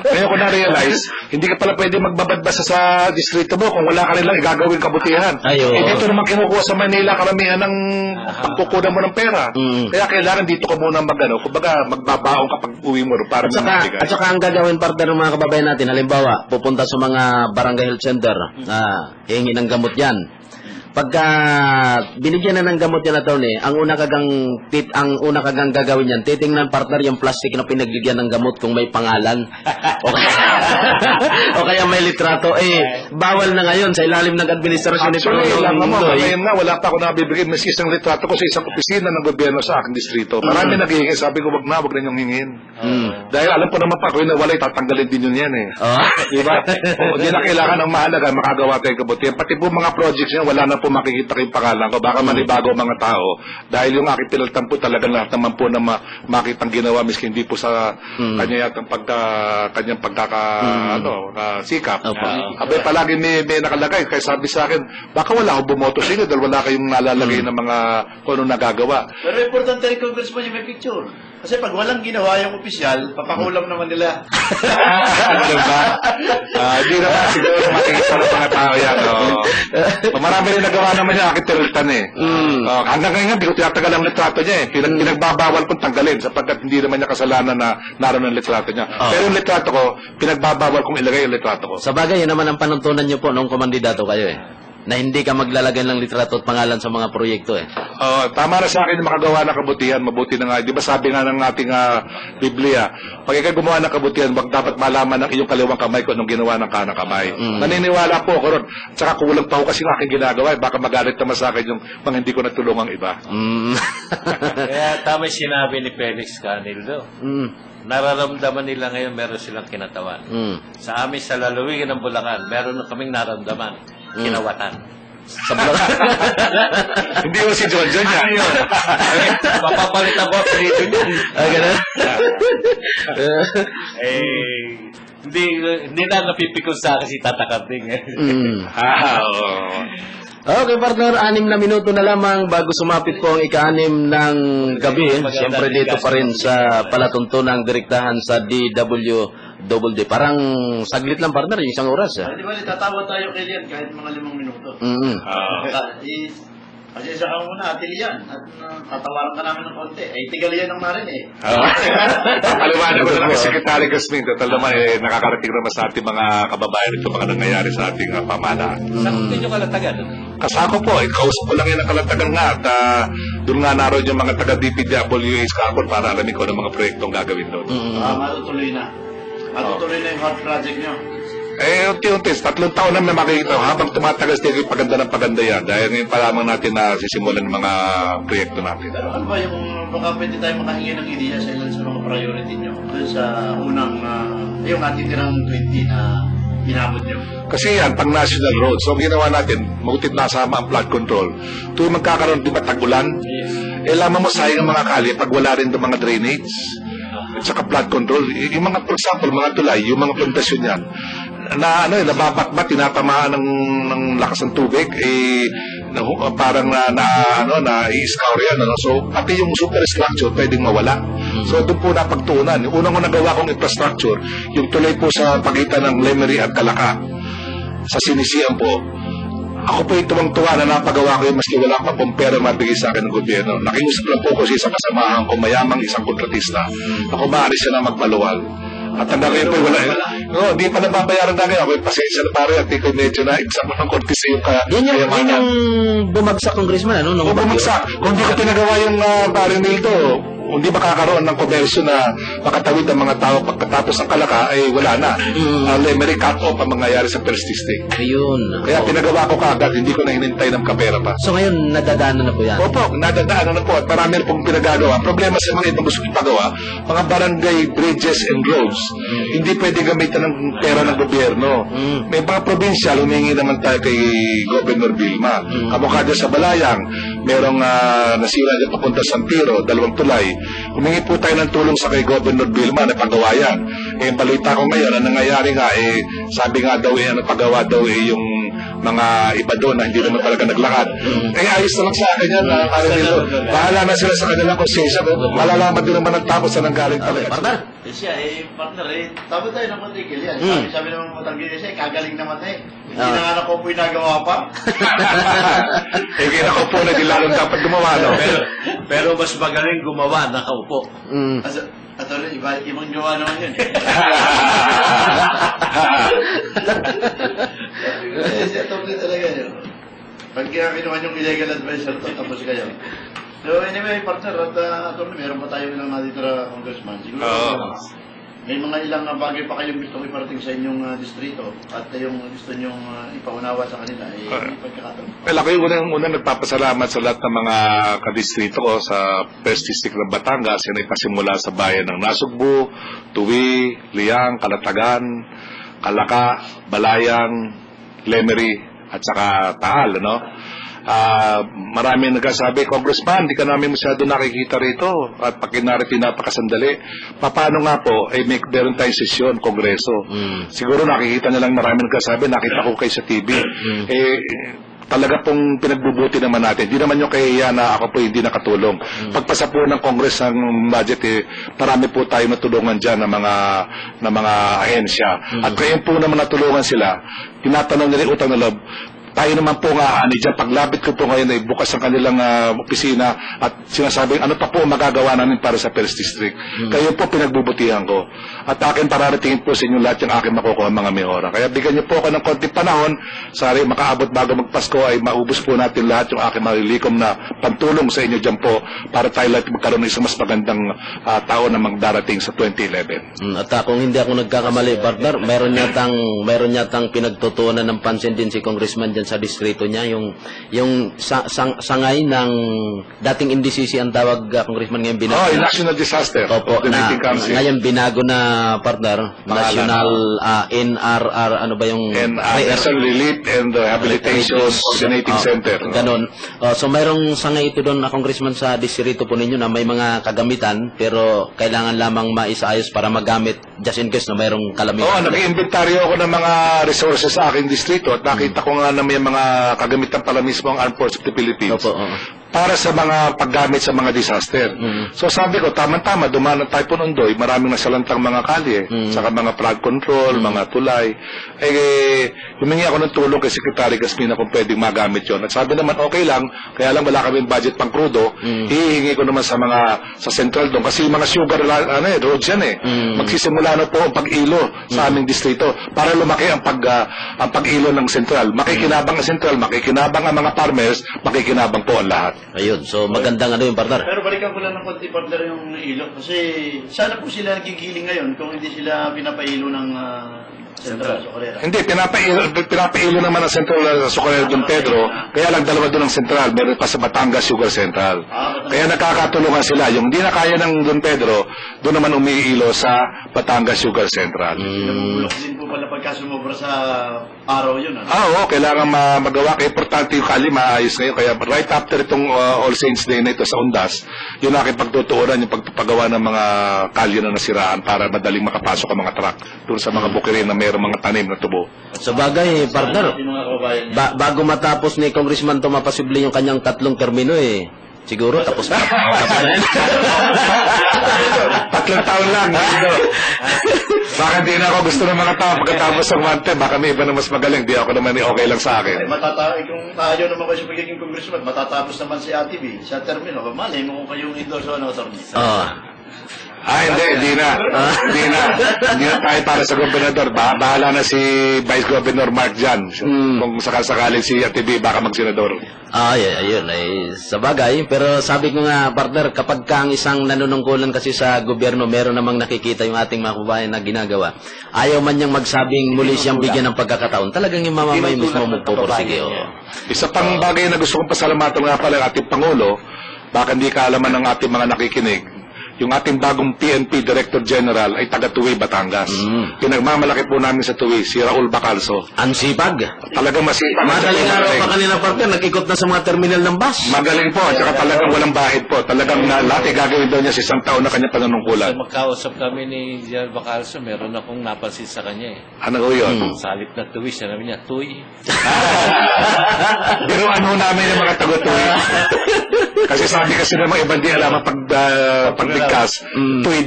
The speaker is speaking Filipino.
Ngayon ko na-realize, hindi ka pala pwede magbabadbasa sa distrito mo kung wala ka nilang igagawin kabutihan. Dito naman kinukuha sa Manila karamihan ng pagkukunan mo ng pera. Kaya kailangan dito ka muna kumbaga magbabaong kapag uwi mo para mamigay. At saka ang gagawin partner ng mga kababayan natin, halimbawa, pupunta sa mga barangay health center, hihingi ng gamot yan. Pagka binigyan na ng gamot yan attorney, ang una kagang gagawin yan, titingnan partner yung plastic na pinagbigyan ng gamot kung may pangalan. O kaya may litrato. Bawal na ngayon sa ilalim ng administrasyon ni Ngayon na, wala pa ako nabibigay maski isang litrato ko sa isang opisina ng gobyerno sa aking distrito. Marami naghihingi, sabi ko, wag na niyong hingin. Dahil alam ko naman pa, kung nawalay, tatanggalin din yun yan Diba? Hindi na kailangan ang mahalaga, makagawa tayo kabutihan. Pati po mga projects yan, wala na po makikita kayong pangalan ko. Baka manibago mga tao. Dahil yung aking pinaltan po talagang lahat naman po na makitang ginawa, miski hindi po sa kanya yatang kanyang sikap. Abay palagi may nakalagay. Kaya sabi sa akin, baka wala akong bumoto sa inyo dahil wala kayong nalalagay ng mga kung ano nagagawa. Pero importante rin congressman yung may picture. Kasi pag walang ginawa yung opisyal, papakulam naman nila. Diba? Hindi naman siguro makikita ng mga tao yan. Marami rin nagawa naman yung aking tinultan hanggang ngayon, hindi ko tinatagal ang litrato niya Pinagbabawal kong tanggalin sapagkat hindi naman niya kasalanan na naroon ang litrato niya. Pero yung litrato ko, pinagbabawal kong ilagay yung litrato ko. Sa bagay, yan naman ang panuntunan niyo po noong kumandidato kayo na hindi ka maglalagay ng litrato at pangalan sa mga proyekto Tama na sa akin yung makagawa ng kabutihan, mabuti na nga. Di ba sabi nga ng ating Biblia, pag ikaw gumawa ng kabutihan, dapat malaman ng iyong kaliwang kamay kung anong ginawa ng kanang kamay. Naniniwala po ako ron. Tsaka kulang pa ako kasi ng aking ginagawa. Baka magalit naman sa akin yung mga hindi ko natulungang iba. Kaya tama sinabi ni Felix Canildo. Nararamdaman nila ngayon meron silang kinatawan. Sa amin sa lalawigan ng Bulacan, meron na kaming naramdaman. Kinawatan. Hindi mo si John yan. Papapalit ako dito niyan. Ganun? Hindi na napipikon sa akin si Tata Karding. Okay, partner, 6 na minuto na lamang bago sumapit po ang ika-6 ng gabi. Siyempre dito pa rin sa palatuntunang direktahan sa DWD. Parang saglit lang, partner, yung isang oras. Di ba, tatawa tayo kay Lian kahit mga 5 minuto. Kasi isa ka muna, Atilian. At tatawaran ka namin ng konti. Tigalian ng marin Paliwanag ko na lang si Secretary Gasmin. Total naman nakakarating naman sa ating mga kababayan ito mga nangyayari sa ating pamahalaan. Saan din yung kalatagan? Kasako po, kausap ko lang yan ang kalatagan nga at doon nga naroon yung mga taga-DPWH kahapon para alamin ko ng mga proyektong gagawin doon. Matutuloy na. Matutuloy na yung hot project nyo. Unti-unti, 3 taon na may makikita. Habang tumatagal sila yung paganda ng paganda yan. Dahil ngayon pa lamang natin na sisimulan ng mga proyekto natin. Ano ba yung baka pwede tayo makahingi ng ideya sa ilan sa mga priority nyo? Doon sa unang, yung atitirang 20 na inabot nyo. Kasi yan, pang national road. So, ang ginawa natin, magutit nasama ang flood control. Tuwing magkakaroon, di ba, tag-ulan? Lamang mo sayang ang mga kali pag wala rin mga drainage. At saka flood control. Yung mga, for example, mga tulay, yung mga plantasyon yan, nababatbat, tinatamaan ng lakas ng tubig, parang i-scour yan. So, pati yung superstructure pwedeng mawala. So, doon po napagtuunan. Yung unang nagawa kong infrastructure, yung tuloy po sa pagitan ng Lemery at Calaca, sa Sinisian po, ako po yung tuwang-tuwa na napagawa ko yun maski wala pa pong pera mabigay sa akin ng gobyerno. Nakiusap lang po ko sa isang kasamahan ko, mayamang isang kontratista. Ako maaari siya na magpaluwal. At hanggang ngayon po wala. Hindi pa nababayaran na ngayon. Ako yung pasensya na pare at ikaw medyo na exam ng kortisa yung kayamanan. Yan yung bumagsak, congressman, ano? Bumagsak. Kung hindi ko pinagawa yung pare nito, hindi makakaroon ng komersyo na makatawid ang mga tao pagkatapos ng Calaca ay wala na. Lemery cut off ang mangyayari sa first district. Ayun. Kaya pinagawa ko kaagad, hindi ko na hinintay ng kapera pa. So ngayon, nadadaanan na po yan? Opo, nadadaanan na po at marami na pong pinagagawa. Problema sa mga ibang gusto ipagawa, mga barangay, bridges and roads, hindi pwede gamitan ng pera ng gobyerno. May mga probinsya, humingi naman tayo kay Governor Vilma. Kamukha dyan sa Balayang, merong nasira dyan papunta sa Santiro, 2 tulay. Humingi po tayo ng tulong sa kay Governor Vilma na pagawa yan. Balita ko ngayon, ang nangyayari nga, sabi nga daw, pagawa daw yung mga iba doon na hindi naman talaga naglakad. Ayos na lang sa akin yan. Bahala na sila sa kanilang konsensya. Malalaman din naman ang tapos na nanggaling talaga. Eh siya, partner, tama tayo ng matigil yan. Sabi naman matanggil siya, kagaling naman Hindi na nga ako po nagawa pa. Kaya nakaupo na din lalong dapat gumawa, no? Pero mas magaling gumawa, nakaupo. At ibang gawa naman yun. Siya, totally talaga yun. Pag kinuha yung illegal advisor to, tapos kayo. So anyway, partner, at meron pa tayo ilang natitira, Congressman. Siguro, may mga ilang bagay pa kayong gusto iparating sa inyong distrito at yung gusto nyong ipaunawa sa kanila, pagkakataon. Well, ako yung unang nagpapasalamat sa lahat ng mga kadistrito ko sa First District ng Batangas. Yan ay pasimula sa bayan ng Nasugbu, Tuwi, Liang, Calatagan, Calaca, Balayang, Lemery, at saka Taal, no? Marami nagsasabi, Congressman, di ka namin masyado nakikita rito at pakinarity napakasandali. Paano nga po, meron tayong sesyon, kongreso. Siguro nakikita na lang marami nagsasabi, nakita ko kayo sa TV. Talaga pong pinagbubuti naman natin. Di naman yung kaya na ako po hindi nakatulong. Pagpasa po ng Congress ng budget, marami po tayo natulungan dyan ng mga ahensya. At kaya po naman natulungan sila, tinatanong nila utang na loob, tayo naman po nga, dyan, paglapit ko po ngayon ay bukas ang kanilang opisina at sinasabing ano pa po magagawa namin para sa First District. Kayo po pinagbubutihan ko. At akin pararatingin po sa inyo lahat yung akin makukuha mga mehora. Kaya bigyan niyo po ako ng konting panahon, sari makaabot bago magpasko ay maubos po natin lahat yung aking malilikom na pantulong sa inyo dyan po para tayo lahat magkaroon ng isang mas magandang taon na magdarating sa 2011. At kung hindi ako nagkakamali, partner, meron yatang pinagtutuunan ng pansin din si Congressman dyan sa distrito niya, yung sangay ng dating NDCC ang tawag, Congressman, ngayon binago. Yung National Disaster. Opo, ngayon binago na, partner, National NRR, ano ba yung... National Relief and Rehabilitation Coordinating Center. Ganon. So mayroong sangay ito doon na Congressman sa distrito po ninyo na may mga kagamitan pero kailangan lamang maisaayos para magamit just in case na mayroong kalamitan. Nag-inventaryo ako ng mga resources sa aking distrito at nakita ko nga na may mga kagamitan pala mismo ang Armed Forces of the Philippines. Opo, para sa mga paggamit sa mga disaster. So sabi ko, tama-tama, dumaan ng Typhoon Ondoy, maraming nasalantang mga kalye, saka mga flood control, mga tulay. Humingi ako ng tulong kay Secretary Gasmina kung pwedeng magamit yon. At sabi naman, okay lang, kaya lang wala kami budget pang krudo, hihingi ko naman sa central doon. Kasi yung mga sugar roads yan magsisimula na po ang pag-ilo sa aming distrito para lumaki ang pag-ilo ng central. Makikinabang ang central, makikinabang ang mga farmers, makikinabang po ang lahat. Ayun, so magandang partner. Pero balikan ko lang ng konti, partner, yung ilo. Kasi sana po sila nagigiling ngayon kung hindi sila pinapailo ng Central Socorrera. Hindi, pinapailo naman ang Central Socorrera Don Pedro, kaya lang dalawa doon ang Central, meron pa sa Batangas Sugar Central. Kaya nakakatulungan sila. Yung hindi na kaya ng Don Pedro, doon naman umiilo sa Batangas Sugar Central. Nabubulok din po pala pagka sumobra sa araw yun. Oo, kailangan magawa. Kaya importante yung kali, maayos ngayon. Kaya right after itong All Saints Day na ito sa Undas, yun aking pagtutuuran, yung pagpapagawa ng mga kalye na nasiraan para madaling makapasok ang mga truck doon sa mga bukirin na mayroong mga tanim na tubo. Sa bagay, partner, bago matapos ni Congressman Tomapasible yung kanyang 3 termino siguro tapos na. Tapos na yan. 3 taon lang. Baka hindi na ako gusto ng mga tao pagkatapos ng 1 term. Baka may iba na mas magaling. Di ako naman okay lang sa akin. Kung ayaw naman kayo sa pagiging congressman, matatapos naman si ATV sa termino. Malay mo kung kayong endorse o attorney. Hindi na. Hindi na tayo para sa gobernador. Bahala na si Vice Governor Mark dyan. Kung sakasakaling si ATV, baka magsenador. Ayun. Sa bagay, pero sabi ko nga, partner, kapag ka ang isang nanunungkulan kasi sa gobyerno, meron namang nakikita yung ating mga kababayan na ginagawa. Ayaw man niyang magsabing muli siyang bigyan ng pagkakataon. Talagang yung mamamay mismo magpupursige. Isa pang bagay na gusto kong pasalamatan nga pala ang ating Pangulo, baka hindi kaalaman ng ating mga nakikinig, yung ating bagong PNP Director General ay taga Tuwi, Batangas. Pinagmamalaki po namin sa Tuwi, si Raul Bacalso. Ang sipag. Talagang masipag. Madaling araw pa kanina, partner, nag-ikot na sa mga terminal ng bus. Magaling po, at saka talagang walang bahid po. Talagang lahat gagawin daw niya sa 1 taon na kanyang panunungkulan. So, magkausap kami ni General Bacalso, meron akong napansin sa kanya Ano yun? Sa halip na Tuwi, siya namin niya, Tuy. Pero ano namin yung mga taga-Tuwi? Kasi sabi kasi naman ibang di alam pag bigkas, Tuwi